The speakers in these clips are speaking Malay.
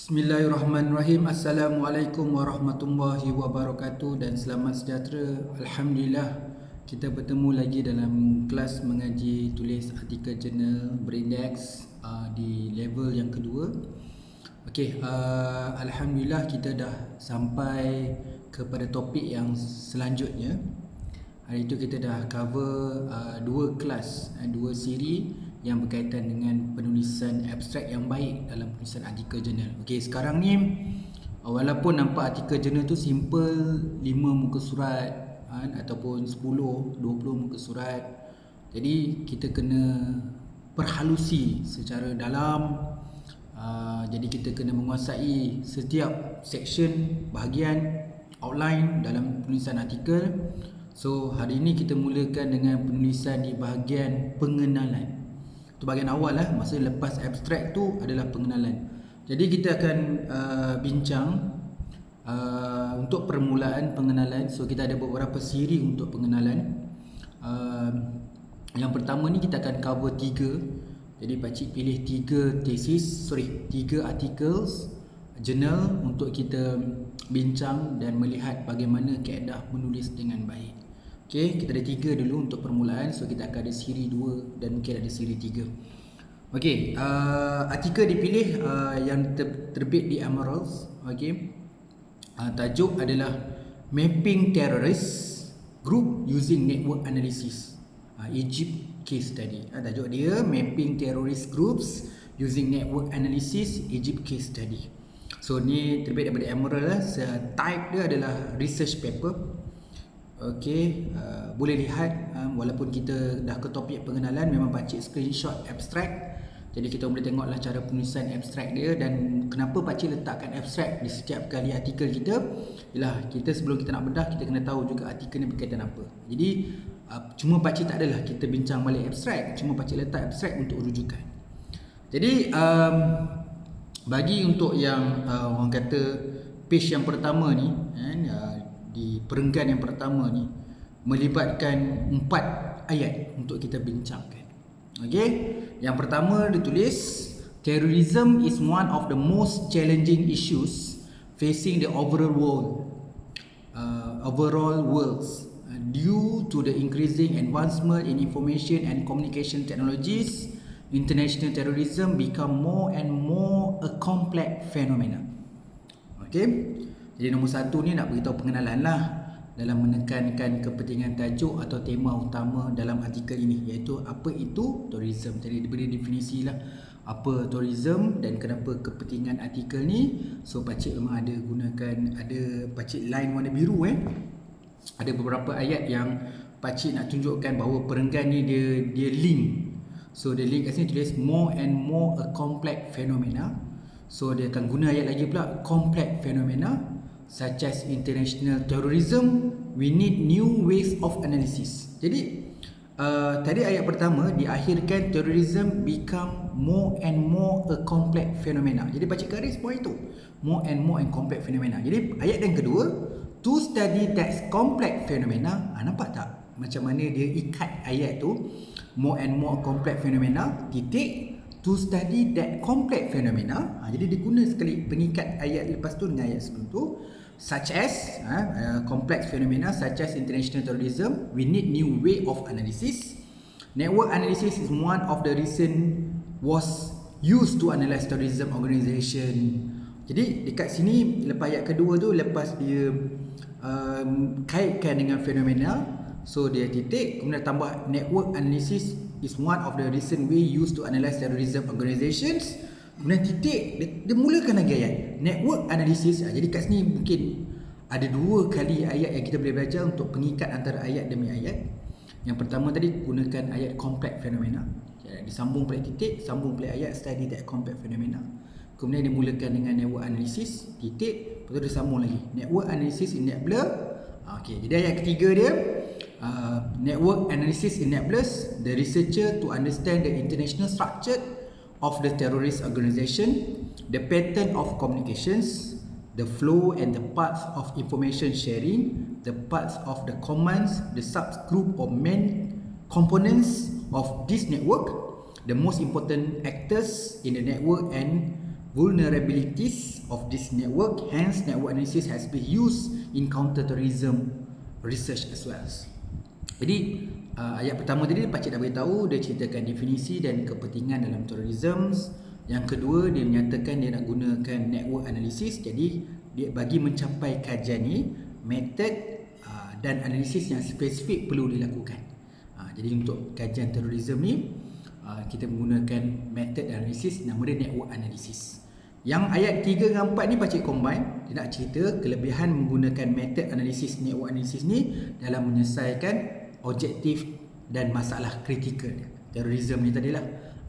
Bismillahirrahmanirrahim. Assalamualaikum warahmatullahi wabarakatuh dan selamat sejahtera. Alhamdulillah kita bertemu lagi dalam kelas mengaji tulis artikel jurnal berindex di level yang kedua. Okey, alhamdulillah kita dah sampai kepada topik yang selanjutnya. Hari itu kita dah cover dua kelas, dua siri yang berkaitan dengan penulisan abstrak yang baik dalam penulisan artikel jurnal. Okey, sekarang ni walaupun nampak artikel jurnal tu simple, 5 muka surat ataupun 10, 20 muka surat. Jadi kita kena perhalusi secara dalam. Jadi kita kena menguasai setiap section, bahagian, outline dalam penulisan artikel. So hari ini kita mulakan dengan penulisan di bahagian pengenalan. Itu bahagian awal lah, maksudnya lepas abstrak tu adalah pengenalan. Jadi kita akan bincang untuk permulaan pengenalan. So kita ada beberapa siri untuk pengenalan. Yang pertama ni kita akan cover 3. Jadi pakcik pilih 3 articles jurnal untuk kita bincang dan melihat bagaimana kaedah menulis dengan baik. Okey, kita ada 3 dulu untuk permulaan. So kita akan ada siri 2 dan mungkin ada siri 3. Okey, artikel dipilih yang terbit di Emeralds. Okey, tajuk adalah Mapping Terrorist Group Using Network Analysis, Egypt Case Study. Tajuk dia Mapping Terrorist Groups Using Network Analysis, Egypt Case Study. So ni terbit daripada Emerald lah. Type dia adalah research paper. Okey, boleh lihat walaupun kita dah ke topik pengenalan, memang pakcik screenshot abstrak. Jadi kita boleh tengoklah cara penulisan abstrak dia. Dan kenapa pakcik letakkan abstrak di setiap kali artikel kita, ialah kita sebelum kita nak bedah, kita kena tahu juga artikel ni berkaitan apa. Jadi cuma pakcik tak adalah kita bincang balik abstrak, cuma pakcik letak abstrak untuk rujukan. Jadi bagi untuk yang orang kata page yang pertama ni, di perenggan yang pertama ni melibatkan 4 ayat untuk kita bincangkan. Okey, yang pertama ditulis terrorism is one of the most challenging issues facing the overall world due to the increasing advancement in information and communication technologies. International terrorism become more and more a complex phenomena. Okey, jadi nombor 1 ni nak beritahu pengenalan lah dalam menekankan kepentingan tajuk atau tema utama dalam artikel ini, iaitu apa itu tourism. Jadi diberi definisi lah apa tourism dan kenapa kepentingan artikel ni. So pakcik memang ada gunakan, ada pakcik line warna biru Ada beberapa ayat yang pakcik nak tunjukkan bahawa perenggan ni dia link. So dia link kat sini tulis more and more a complex phenomena. So dia akan guna ayat lagi pula, complex phenomena such as international terrorism, we need new ways of analysis. Jadi tadi ayat pertama diakhirkan terrorism become more and more a complex phenomena. Jadi pakcik garis bawah itu, more and more and complex phenomena. Jadi ayat yang kedua, to study that complex phenomena. Nampak tak macam mana dia ikat ayat tu, more and more complex phenomena titik to study that complex phenomena. Jadi dia guna sekali pengikat ayat lepas tu dengan ayat sebelum tu, such as complex phenomena such as international terrorism, we need new way of analysis. Network analysis is one of the recent was used to analyze terrorism organization. Jadi dekat sini lepas ayat kedua tu, lepas dia kaitkan dengan fenomena, so dia titik, kemudian tambah network analysis is one of the recent way used to analyze terrorism organizations. Kemudian titik, dia mulakan lagi ayat network analysis. Jadi kat sini mungkin ada 2 kali ayat yang kita boleh belajar untuk pengikat antara ayat demi ayat. Yang pertama tadi gunakan ayat complex phenomena, disambung pada titik, sambung pada ayat study that complex phenomena. Kemudian dia mulakan dengan network analysis, titik, lepas tu dia sambung lagi network analysis enabler. Okey, jadi ayat ketiga dia network analysis enables the researcher to understand the international structure of the terrorist organization, the pattern of communications, the flow and the paths of information sharing, the parts of the commands, the subgroup or main components of this network, the most important actors in the network, and vulnerabilities of this network. Hence, network analysis has been used in counter-terrorism research as well. Jadi ayat pertama tadi Pakcik dah beritahu, dia ceritakan definisi dan kepentingan dalam terorisme. Yang kedua, dia menyatakan dia nak gunakan network analysis. Jadi dia bagi mencapai kajian ni, metod dan analisis yang spesifik perlu dilakukan. Jadi untuk kajian terorisme ni kita menggunakan metod analisis, nama dia network analysis. Yang ayat 3 dan 4 ni Pakcik combine. Dia nak cerita kelebihan menggunakan metod analisis, network analysis ni dalam menyelesaikan objektif dan masalah kritikal terorisme ni tadilah.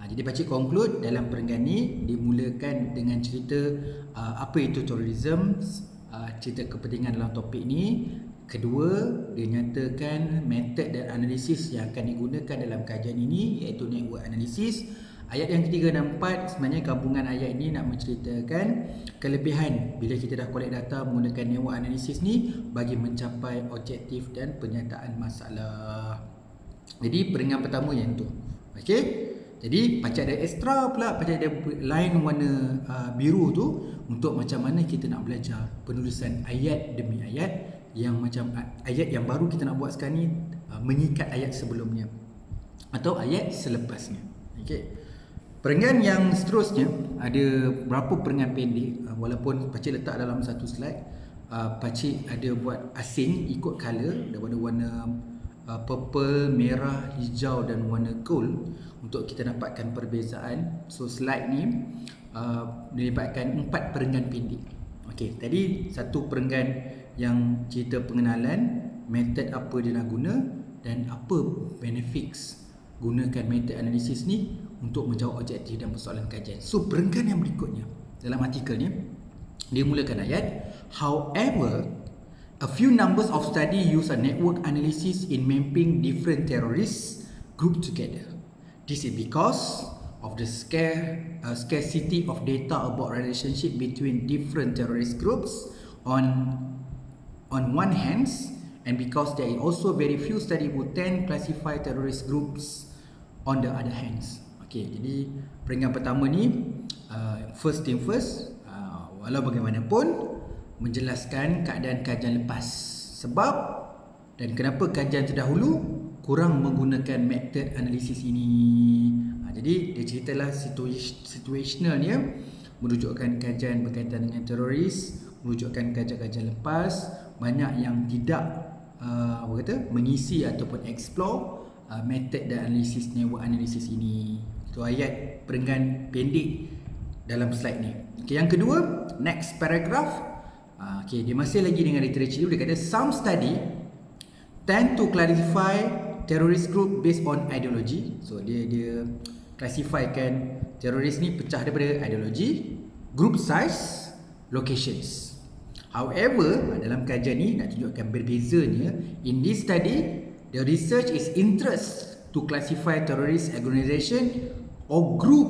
Jadi Pakcik conclude dalam perenggan ni dimulakan dengan cerita apa itu terorisme, cerita kepentingan dalam topik ni. Kedua, dia nyatakan metod dan analisis yang akan digunakan dalam kajian ini, iaitu network analysis. Ayat yang ketiga dan empat, sebenarnya gabungan ayat ini nak menceritakan kelebihan bila kita dah collect data menggunakan network analysis ni bagi mencapai objektif dan penyataan masalah. Jadi perenggan pertama yang tu. Okey. Jadi Pakcik ada extra pula, Pakcik ada line warna biru tu untuk macam mana kita nak belajar penulisan ayat demi ayat, yang macam ayat yang baru kita nak buat sekarang ni menyikat ayat sebelumnya atau ayat selepasnya. Okey. Perenggan yang seterusnya ada berapa perenggan pendek, walaupun Pakcik letak dalam satu slide. Pakcik ada buat asing ikut color daripada warna purple, merah, hijau dan warna gold untuk kita dapatkan perbezaan. So slide ni dilibatkan 4 perenggan pendek. Okey, tadi satu perenggan yang cerita pengenalan, metod apa dia nak guna dan apa benefits gunakan metod analisis ni untuk menjawab objektif dan persoalan kajian. So perenggan yang berikutnya dalam artikel ni dia mulakan ayat, however, a few numbers of study use a network analysis in mapping different terrorists grouped together. This is because of the scarcity of data about relationship between different terrorist groups on one hand, and because there is also very few study who can classify terrorist groups on the other hands. Okay, jadi perenggan pertama ni first thing first, walau bagaimanapun menjelaskan keadaan kajian lepas, sebab dan kenapa kajian terdahulu kurang menggunakan metod analisis ini. Jadi dia ceritalah situational ni, merujukkan kajian berkaitan dengan teroris, merujukkan kajian-kajian lepas, banyak yang tidak mengisi ataupun explore metod dan analisis, network analisis ini. Itu ayat perenggan pendek dalam slide ni. Okay, yang kedua, next paragraph. Okay, dia masih lagi dengan literature. Dia kata some study tend to classify terrorist group based on ideology. So dia classifykan teroris ni pecah daripada ideologi, group size, locations. However, dalam kajian ni nak tunjukkan berbezanya. In this study, the research is interest to classify terrorist organisation or group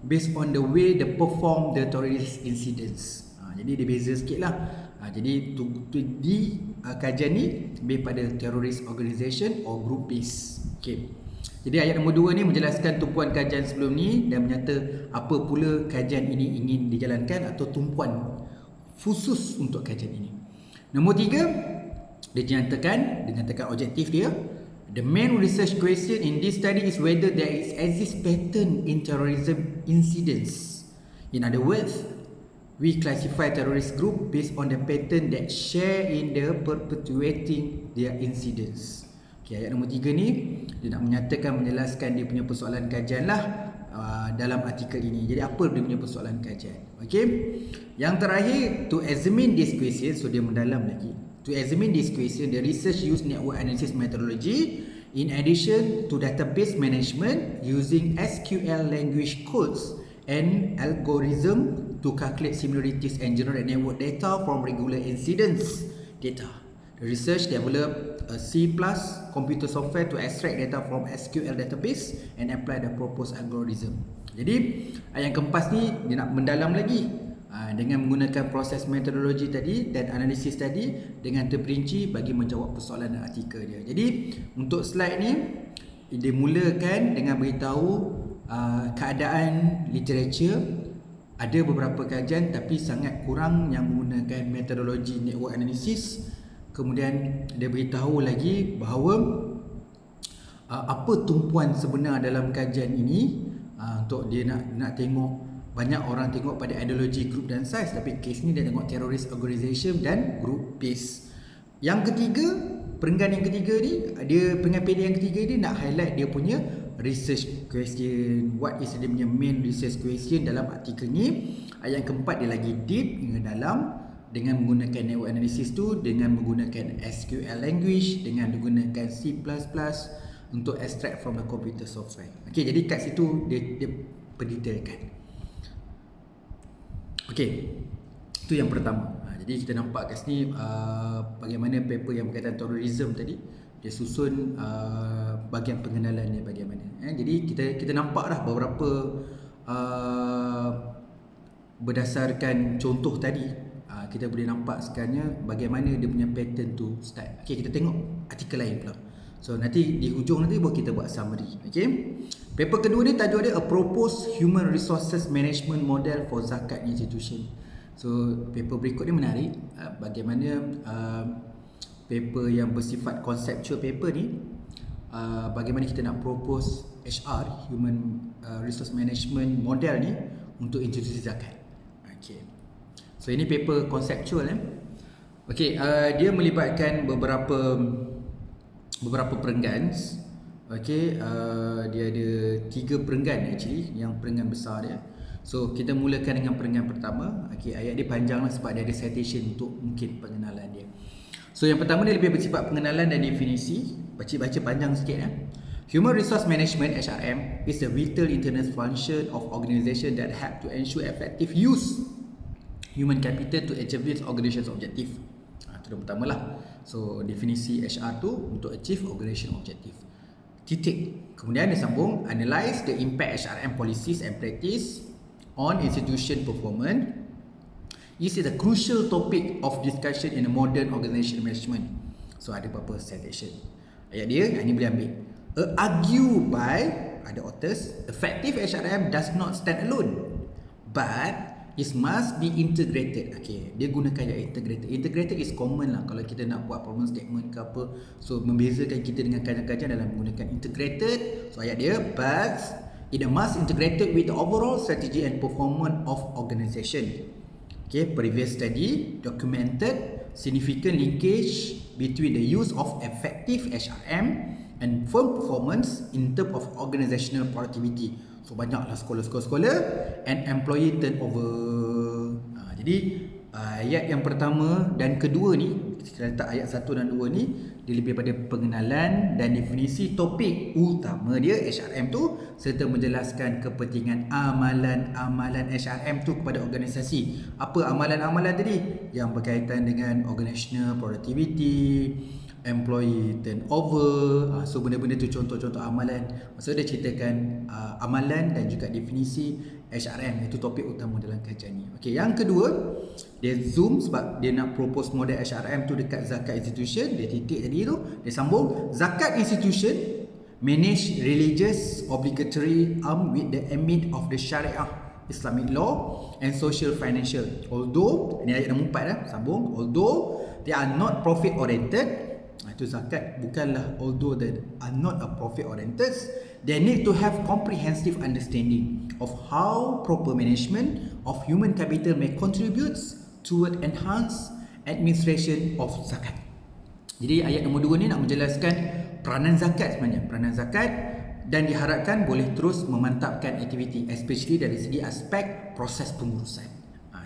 based on the way they perform the terrorist incidents. Jadi dia beza sikit lah. Jadi di kajian ni lebih pada terrorist organisation or group base. Okay. Jadi ayat nombor 2 ni menjelaskan tumpuan kajian sebelum ni dan menyata apa pula kajian ini ingin dijalankan atau tumpuan khusus untuk kajian ini. Nombor 3, dia nyatakan objektif dia. The main research question in this study is whether there exists pattern in terrorism incidents. In other words, we classify terrorist group based on the pattern that share in the perpetuating their incidents. Okay, ayat nombor 3 ni dia nak menjelaskan dia punya persoalan kajian lah dalam artikel ini. Jadi apa dia punya persoalan kajian? Okay. Yang terakhir, to examine this question, so dia mendalam lagi. To examine this question, the research use network analysis methodology in addition to database management using SQL language codes and algorithm to calculate similarities and generate network data from regular incidents data. The research developed a C+ computer software to extract data from SQL database and apply the proposed algorithm. Jadi yang keempat ni dia nak mendalam lagi dengan menggunakan proses metodologi tadi dan analisis tadi dengan terperinci bagi menjawab persoalan artikel dia. Jadi untuk slide ni dia mulakan dengan beritahu keadaan literature, ada beberapa kajian tapi sangat kurang yang menggunakan metodologi network analysis. Kemudian dia beritahu lagi bahawa apa tumpuan sebenar dalam kajian ini, untuk dia nak tengok, banyak orang tengok pada ideologi, group dan size, tapi kes ni dia tengok terrorist organization dan group base. Yang ketiga, perenggan yang ketiga ni, perenggan PD yang ketiga ni nak highlight dia punya research question. What is dia punya main research question dalam artikel ni. Yang keempat, dia lagi deep hingga dalam dengan menggunakan network analysis tu, dengan menggunakan SQL language, dengan menggunakan C++ untuk extract from the computer software. Okey, jadi kat situ dia berdetailkan. Okey, itu yang pertama. Jadi kita nampak kat sini bagaimana paper yang berkaitan terorisme tadi dia susun bahagian pengenalan dia bagaimana. Jadi kita nampak dah beberapa berdasarkan contoh tadi, kita boleh nampak sekarang bagaimana dia punya pattern tu start. Okey, kita tengok artikel lain pula. So nanti di hujung nanti kita buat summary. Okey. Paper kedua ni tajuk dia A Proposed Human Resources Management Model for Zakat Institution. So paper berikut ni menarik, bagaimana paper yang bersifat conceptual paper ni, bagaimana kita nak propose HR, Human Resource Management Model ni untuk institusi zakat. Okay. So ini paper conceptual. Okay, dia melibatkan beberapa perenggan. Okay, dia ada 3 perenggan actually, yang perenggan besar dia. So kita mulakan dengan perenggan pertama. Okay, ayat dia panjang lah sebab dia ada citation untuk mungkin pengenalan dia. So yang pertama dia lebih bersifat pengenalan dan definisi. Baca panjang sikit ya. Human Resource Management HRM is a vital internal function of organisation that help to ensure effective use human capital to achieve its organization's objective. Itu yang pertama lah. So definisi HR tu untuk achieve organization objective. Titik. Kemudian dia sambung, analyze the impact HRM policies and practice on institution performance. This is a crucial topic of discussion in a modern organization management. So ada beberapa citation. Ayat dia, yang ni boleh ambil. Argue by other authors, effective HRM does not stand alone, but it must be integrated. Okay, dia gunakan yang integrated. Integrated is common lah kalau kita nak buat problem statement ke apa. So membezakan kita dengan kajian-kajian dalam menggunakan integrated. So ayat dia, but it must integrated with the overall strategy and performance of organisation. Okay, previous study documented significant linkage between the use of effective HRM and firm performance in terms of organizational productivity. So banyaklah sekolah and employee turnover. Jadi ayat yang pertama dan kedua ni, kita letak ayat 1 dan 2 ni, dia lebih pada pengenalan dan definisi topik utama dia HRM tu, serta menjelaskan kepentingan amalan-amalan HRM tu kepada organisasi. Apa amalan-amalan tadi? Yang berkaitan dengan organizational productivity, employee turnover. So benda-benda tu contoh-contoh amalan. Maksud dia ceritakan amalan dan juga definisi HRM. Itu topik utama dalam kajian ni. Okey, yang kedua, dia zoom sebab dia nak propose model HRM tu dekat zakat institution. Dia titik tadi tu, dia sambung, zakat institution manage religious obligatory with the ambit of the Sharia, Islamic law and social financial. Although, ini ayat nombor 4 dah, sambung, although they are not profit oriented. Itu zakat bukanlah, although they are not a profit oriented, they need to have comprehensive understanding of how proper management of human capital may contribute toward enhanced administration of zakat. Jadi ayat nombor 2 ni nak menjelaskan peranan zakat sebenarnya, peranan zakat, dan diharapkan boleh terus memantapkan aktiviti, especially dari segi aspek proses pengurusan.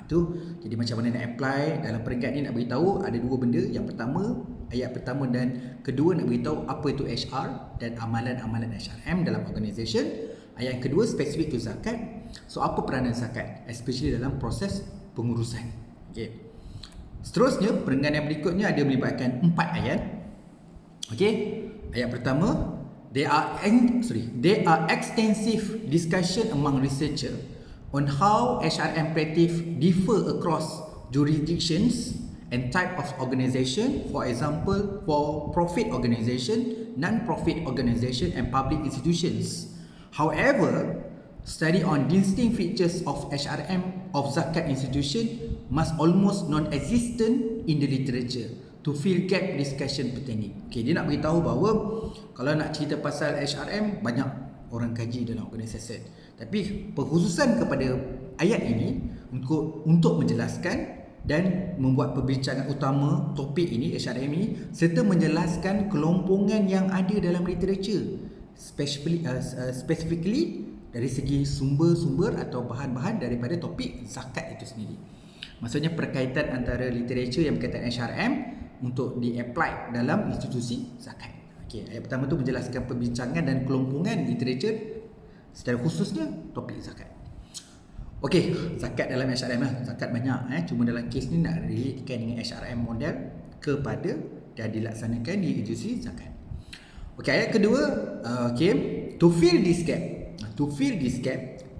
Itu jadi macam mana nak apply dalam peringkat ni. Nak beritahu ada 2 benda. Yang pertama, ayat pertama dan kedua nak beritahu apa itu HR dan amalan-amalan HRM dalam organisation. Ayat yang kedua spesifik tu zakat. So apa peranan zakat, especially dalam proses pengurusan. Okay. Seterusnya perenggan yang berikutnya ada melibatkan 4 ayat. Okay. Ayat pertama, there are extensive discussion among researchers on how HRM practice differ across jurisdictions and type of organisation. For example, for profit organisation, non-profit organisation and public institutions. However, study on distinct features of HRM of zakat institution must almost non-existent in the literature to fill gap discussion pertaining. Okay, dia nak beritahu bahawa kalau nak cerita pasal HRM, banyak orang kaji dalam organisasi. Tapi perkhususan kepada ayat ini untuk menjelaskan dan membuat perbincangan utama topik ini, HRM ini, serta menjelaskan kelompongan yang ada dalam literature, specifically dari segi sumber-sumber atau bahan-bahan daripada topik zakat itu sendiri. Maksudnya perkaitan antara literature yang berkaitan HRM untuk di-apply dalam institusi zakat. Okey, ayat pertama tu menjelaskan perbincangan dan kelompongan literature secara khususnya topik zakat. Okey, zakat dalam HRM lah. Zakat banyak cuma dalam kes ni nak relatekan dengan HRM model kepada dan dilaksanakan di institusi zakat. Okey, ayat kedua, to fill this gap,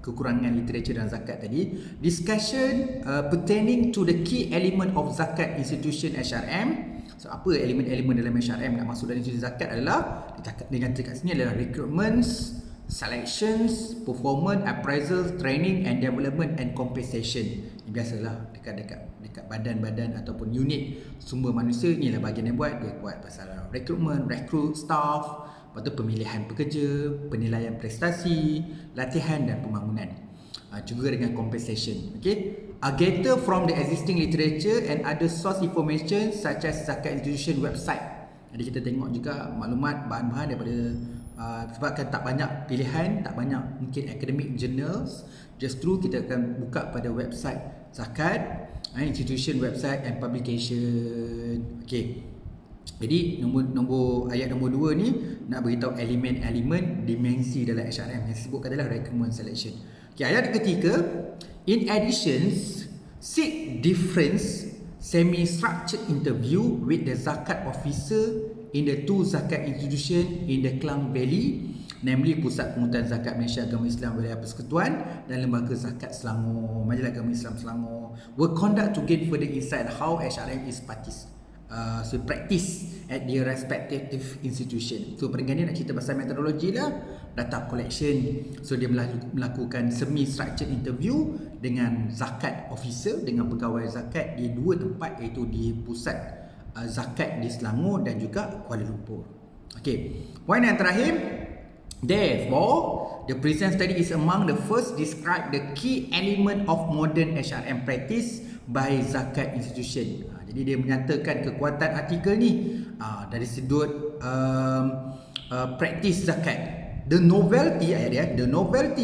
kekurangan literature dan zakat tadi, discussion pertaining to the key element of zakat institution HRM. So apa elemen-elemen dalam HRM nak masuk dalam institusi zakat adalah dengan kat sini adalah recruitments, selections, performance, appraisal, training and development and compensation. Ini biasalah dekat badan-badan ataupun unit sumber manusia, inilah bahagian yang dia buat pasal recruitment, recruit staff, lepas tu pemilihan pekerja, penilaian prestasi, latihan dan pembangunan. Juga dengan compensation. Okay, gather from the existing literature and other source information such as zakat institution website. Jadi kita tengok juga maklumat bahan-bahan daripada sebabkan tak banyak pilihan, tak banyak mungkin academic journals, justru kita akan buka pada website zakat, institution website and publication. Okay, jadi ayat nombor 2 ni nak beritahu elemen-elemen dimensi dalam HRM yang disebutkan adalah recruitment selection. Okay, ayat ketiga, in addition, seek difference semi-structured interview with the zakat officer in the two zakat institution in the Klang Valley, namely Pusat Pengurutan Zakat Malaysia Agama Islam Wilayah Persekutuan dan Lembaga Zakat Selangor, Majlis Agama Islam Selangor, were conduct to gain further insight how HRM is practice at their respective institution. So perenggan ni nak cerita pasal metodologi lah, data collection. So dia melakukan semi-structured interview dengan zakat officer, dengan pegawai zakat di dua tempat, iaitu di Pusat Zakat di Selangor dan juga Kuala Lumpur. Okay, poin yang terakhir, therefore the present study is among the first describe the key element of modern HRM practice by zakat institution. Jadi dia menyatakan kekuatan artikel ni dari sudut praktis zakat. The novelty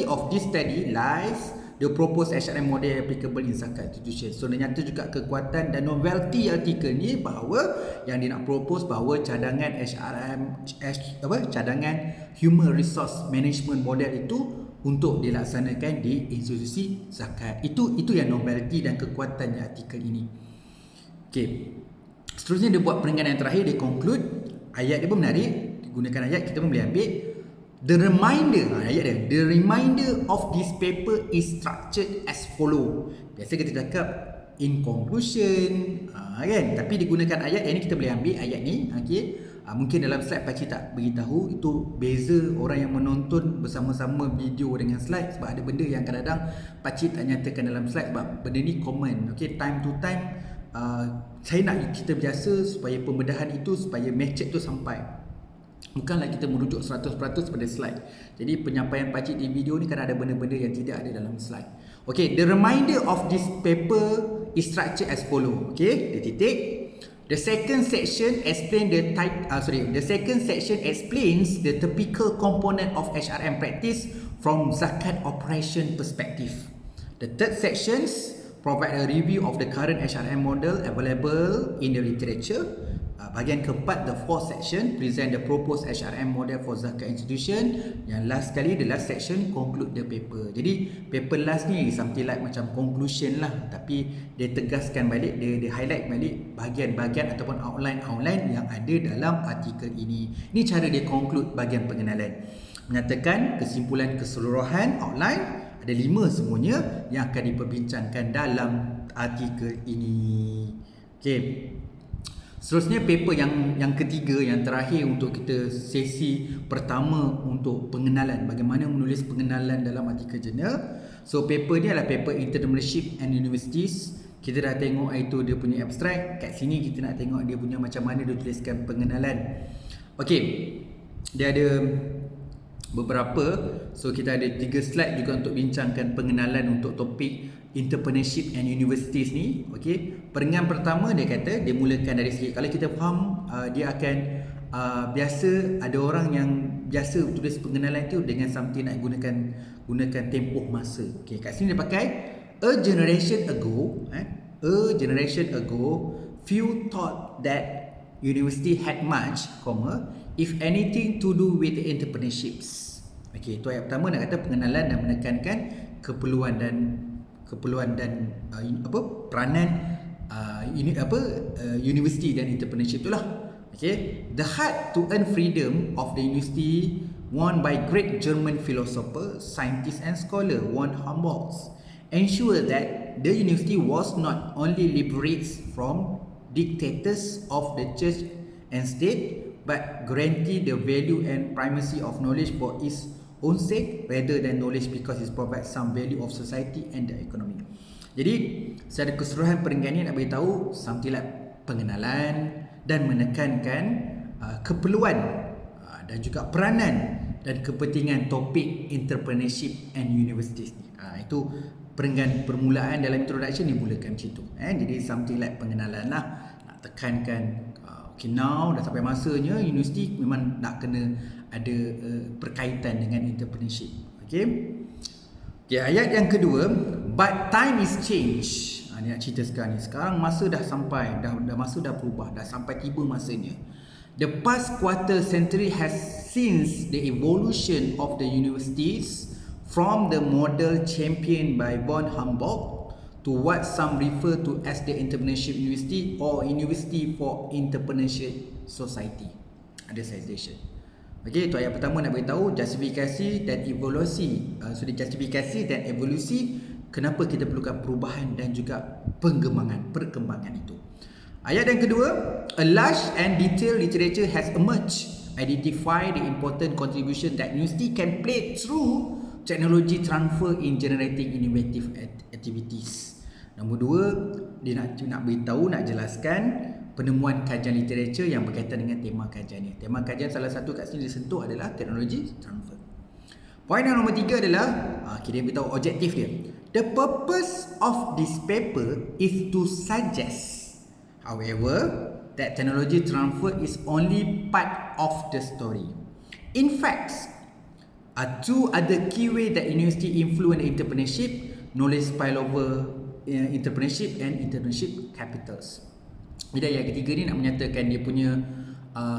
of this study lies the proposed HRM model applicable in zakat institution. So dia nyata juga kekuatan dan novelty artikel ni bahawa yang dia nak propose bahawa cadangan cadangan human resource management model itu untuk dilaksanakan di institusi zakat. Itu yang novelty dan kekuatannya artikel ini. Okay, seterusnya dia buat perenggan yang terakhir, dia conclude. Ayat dia pun menarik, gunakan ayat, kita pun boleh ambil. The reminder of this paper is structured as follow. Biasa kita cakap in conclusion, kan? Tapi digunakan ayat yang ni, kita boleh ambil ayat ni. Okay, mungkin dalam slide pakcik tak beritahu, itu beza orang yang menonton bersama-sama video dengan slide, sebab ada benda yang kadang-kadang pakcik tak nyatakan dalam slide sebab benda ni common. Okay, time to time saya nak kita biasa supaya pembedahan itu, supaya message tu sampai, bukanlah kita merujuk 100% pada slide. Jadi penyampaian pakcik di video ni kan ada benda-benda yang tidak ada dalam slide. Okay, the reminder of this paper is structured as follow. Okay, dia titik. The second section explains the typical component of HRM practice from zakat operation perspective. The third sections provide a review of the current HRM model available in the literature. Bahagian keempat, the fourth section, present the proposed HRM model for zakat institution. Yang last sekali, the last section, conclude the paper. Jadi paper last ni something like macam conclusion lah, tapi dia tegaskan balik, dia highlight balik bahagian-bahagian ataupun outline yang ada dalam artikel ini. Ini cara dia conclude bahagian pengenalan, menyatakan kesimpulan keseluruhan outline. Ada 5 semuanya yang akan diperbincangkan dalam artikel ini. Okay, seterusnya paper yang ketiga, yang terakhir untuk kita sesi pertama untuk pengenalan, bagaimana menulis pengenalan dalam artikel jurnal. So paper ni adalah paper Entrepreneurship and Universities. Kita dah tengok itu dia punya abstract. Kat sini kita nak tengok dia punya macam mana dia tuliskan pengenalan. Okey, dia ada beberapa. So kita ada 3 slide juga untuk bincangkan pengenalan untuk topik Entrepreneurship and Universities ni. Okey, peringatan pertama dia kata dia mulakan dari sikit. Kalau kita faham, dia akan biasa ada orang yang biasa tulis pengenalan tu dengan something nak gunakan tempoh masa. Okey, kat sini dia pakai a generation ago, few thought that university had much, if anything to do with entrepreneurships. Okey, itu ayat pertama nak kata pengenalan dan menekankan keperluan dan peranan universiti dan entrepreneurship itulah. Okay, the heart to earn freedom of the university won by great German philosopher, scientist and scholar von Humboldt ensure that the university was not only liberated from dictators of the church and state, but granted the value and primacy of knowledge for its own sake rather than knowledge because it provides some value of society and the economy. Jadi secara keseluruhan peringkat ni nak beritahu something like pengenalan dan menekankan keperluan dan juga peranan dan kepentingan topik entrepreneurship and universities ni. Itu peringkat permulaan dalam introduction dimulakan macam tu. Jadi something like pengenalan lah, nak tekankan okay, now dah sampai masanya universiti memang nak kena ada berkaitan dengan entrepreneurship. Okay, ayat yang kedua, but time is change. Ni nak cerita sekarang ni. Sekarang masa dah sampai, masa dah berubah, dah sampai tiba masanya. The past quarter century has seen the evolution of the universities from the model championed by von Humboldt to what some refer to as the Entrepreneurship University or University for Entrepreneurship Society. Ada citation. Okey, itu ayat pertama nak beritahu justifikasi dan evolusi. Justifikasi dan evolusi kenapa kita perlukan perubahan dan juga perkembangan itu. Ayat yang kedua, a large and detailed literature has emerged, identify the important contribution that university can play through technology transfer in generating innovative activities. Nombor dua, dia nak beritahu, nak jelaskan penemuan kajian literature yang berkaitan dengan tema kajian ni. Tema kajian salah satu kat sini disentuh adalah technology transfer. Poin yang nombor 3 adalah kita beritahu objektif dia. The purpose of this paper is to suggest, however, that technology transfer is only part of the story. In fact, two other key ways that university influence entrepreneurship, knowledge spillover, entrepreneurship and entrepreneurship capitals. Jadi ayat ketiga ni nak menyatakan dia punya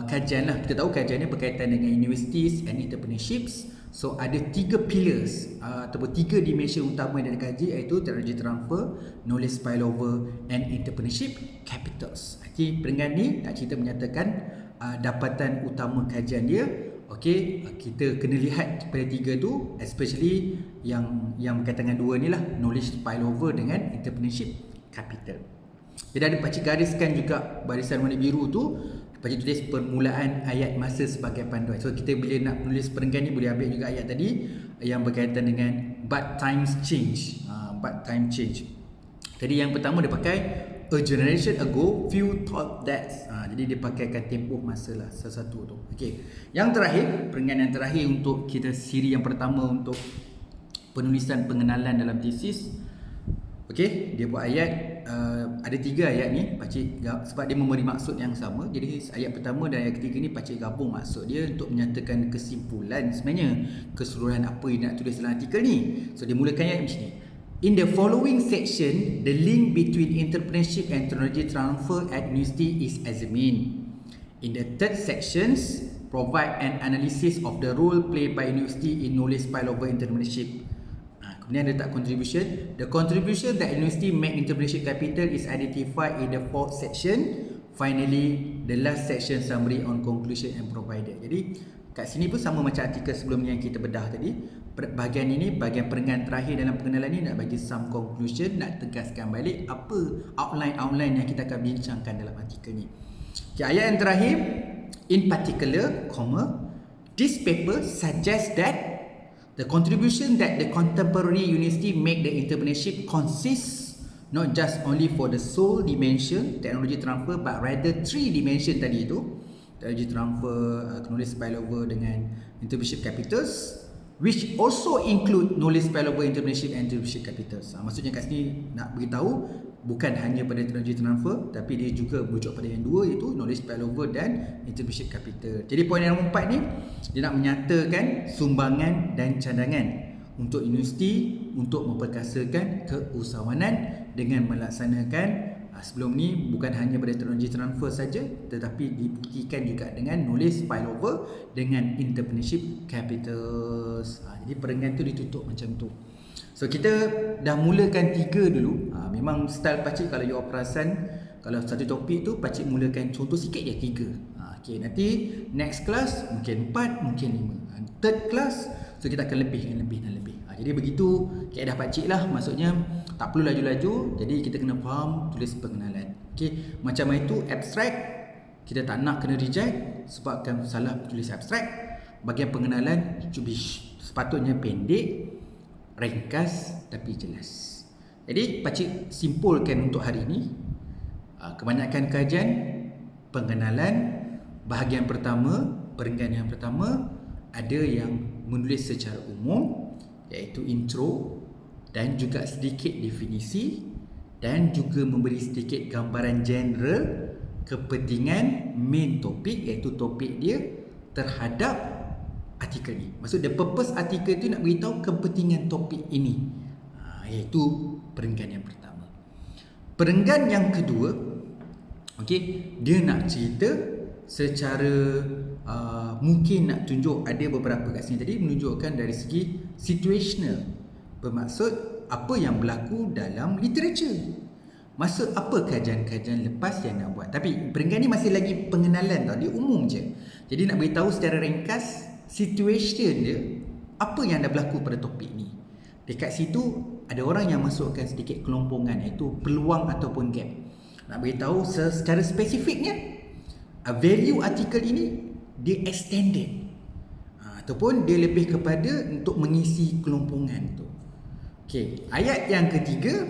kajian lah. Kita tahu kajian ni berkaitan dengan universities and entrepreneurships. So ada 3 pillars ataupun 3 dimension utama yang dikaji, iaitu technology transfer, knowledge spillover and entrepreneurship capitals. Okay, peringkat ni nak cerita menyatakan dapatan utama kajian dia. Okay, kita kena lihat pada 3 tu, especially yang berkaitan dengan 2 ni lah, knowledge spillover dengan entrepreneurship capital. Jadi ada pakcik gariskan juga barisan warna biru tu, pakcik tulis permulaan ayat masa sebagai panduan. So kita bila nak menulis peringkat ni boleh ambil juga ayat tadi yang berkaitan dengan but times change. Jadi yang pertama dia pakai a generation ago few thought that. Jadi dia pakaikan tempoh masa lah salah satu tu. Okey. Yang terakhir, peringkat yang terakhir untuk kita siri yang pertama untuk penulisan pengenalan dalam tesis. Okey, dia buat ayat ada 3 ayat ni pakcik sebab dia memberi maksud yang sama. Jadi ayat pertama dan ayat ketiga ni pakcik gabung maksud dia untuk menyatakan kesimpulan sebenarnya keseluruhan apa yang nak tulis dalam artikel ni. So dia mulakan ayat macam ni. In the following section, the link between entrepreneurship and technology transfer at university is examined. In the third sections, provide an analysis of the role played by university in knowledge spillover entrepreneurship. Kemudian ada tak contribution. The contribution that university make entrepreneurship capital is identified in the fourth section. Finally, the last section summary on conclusion and provided. Jadi kat sini pun sama macam artikel sebelum ni yang kita bedah tadi. Bahagian ini, bahagian peringkat terakhir dalam pengenalan ni nak bagi some conclusion, nak tegaskan balik apa outline yang kita akan bincangkan dalam artikel ni. Okay, ayat yang terakhir, in particular, this paper suggests that The contribution that the contemporary university make the entrepreneurship consists not just only for the sole dimension technology transfer, but rather 3 dimension tadi itu, technology transfer, knowledge spillover dengan entrepreneurship capitals, which also include knowledge spillover, entrepreneurship and entrepreneurship capitals. Maksudnya kat sini nak beritahu bukan hanya pada technology transfer, tapi dia juga merujuk pada yang dua, iaitu knowledge spillover dan entrepreneurship capital. Jadi poin yang nombor 4 ni, dia nak menyatakan sumbangan dan cadangan untuk universiti untuk memperkasakan keusahawanan dengan melaksanakan sebelum ni bukan hanya pada teknologi transfer saja, tetapi dibuktikan juga dengan knowledge spillover dengan entrepreneurship capitals. Jadi perenggan tu ditutup macam tu. So kita dah mulakan 3 dulu. Memang style pakcik kalau you perasan, kalau satu topik tu pakcik mulakan contoh sikit je 3. Okay, nanti next class mungkin 4, mungkin 5. Third class so kita akan lebih dan lebih. Jadi begitu kaedah pakcik lah, maksudnya tak perlu laju-laju. Jadi kita kena faham tulis pengenalan. Okay, macam itu abstract kita tak nak kena reject sebabkan salah tulis abstract. Bahagian pengenalan sepatutnya pendek, ringkas tapi jelas. Jadi pakcik simpulkan untuk hari ini, kebanyakan kajian pengenalan bahagian pertama, perenggan yang pertama ada yang menulis secara umum iaitu intro dan juga sedikit definisi dan juga memberi sedikit gambaran general kepentingan main topik iaitu topik dia terhadap artikel ni. Maksud the purpose artikel tu nak beritahu kepentingan topik ini, iaitu perenggan yang pertama. Perenggan yang kedua, okey, dia nak cerita secara mungkin nak tunjuk ada beberapa kat sini tadi menunjukkan dari segi situational, bermaksud apa yang berlaku dalam literature. Maksud apa kajian-kajian lepas yang nak buat. Tapi perenggan ni masih lagi pengenalan tau, dia umum je. Jadi nak beritahu secara ringkas situation dia, apa yang dah berlaku pada topik ni. Dekat situ ada orang yang masukkan sedikit kelompongan iaitu peluang ataupun gap. Nak beritahu secara spesifiknya value artikel ini dia extended ataupun dia lebih kepada untuk mengisi kelompongan tu. Okey, ayat yang ketiga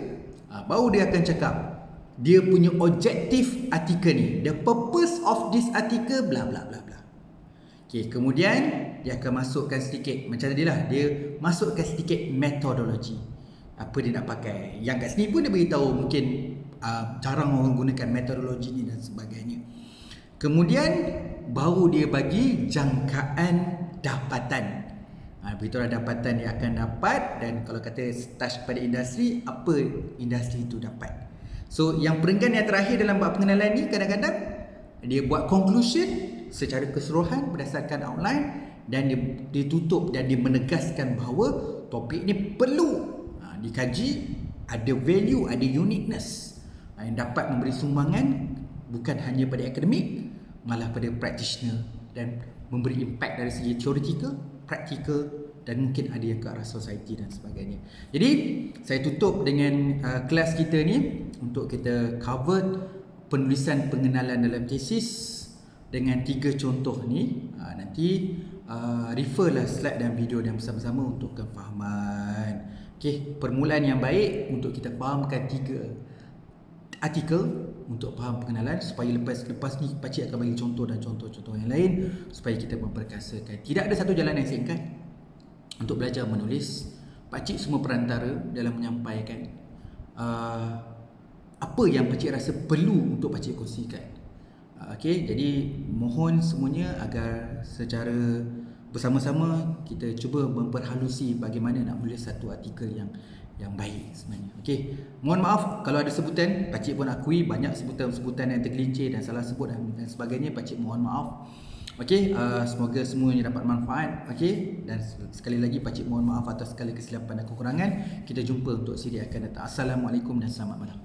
baru dia akan cakap dia punya objektif artikel ni, the purpose of this article bla bla bla bla. Okey, kemudian dia akan masukkan sedikit macam tadi lah, dia masukkan sedikit metodologi. Apa dia nak pakai. Yang kat sini pun dia beritahu mungkin jarang orang gunakan metodologi ni dan sebagainya. Kemudian baru dia bagi jangkaan dapatan. Beritahu dapatan dia akan dapat, dan kalau kata touch pada industri, apa industri itu dapat. So yang perenggan yang terakhir dalam bab pengenalan ni, kadang-kadang dia buat conclusion secara keseluruhan berdasarkan outline, dan dia tutup dan dia menegaskan bahawa topik ni perlu dikaji, ada value, ada uniqueness yang dapat memberi sumbangan bukan hanya pada akademik, malah pada practitioner, dan memberi impact dari segi theoretical, practical, dan mungkin ada yang ke arah society dan sebagainya. Jadi saya tutup dengan kelas kita ni untuk kita cover penulisan pengenalan dalam tesis dengan 3 contoh ni. Nanti referlah slide dan video yang bersama-sama untuk kefahaman. Okey, permulaan yang baik untuk kita fahamkan 3 artikel untuk faham pengenalan, supaya lepas ni pakcik akan bagi contoh dan contoh-contoh yang lain supaya kita memperkasakan. Tidak ada satu jalan yang singkat untuk belajar menulis. Pakcik semua perantara dalam menyampaikan apa yang pakcik rasa perlu untuk pakcik kongsikan. Okey, jadi mohon semuanya agar secara bersama-sama kita cuba memperhalusi bagaimana nak menulis satu artikel yang baik sebenarnya. Okey, mohon maaf kalau ada sebutan, pakcik pun akui banyak sebutan-sebutan yang tergelincir dan salah sebut dan sebagainya, pakcik mohon maaf. Okey, semoga semuanya dapat manfaat. Okey, dan sekali lagi pakcik mohon maaf atas segala kesilapan dan kekurangan. Kita jumpa untuk siri akan datang. Assalamualaikum dan selamat malam.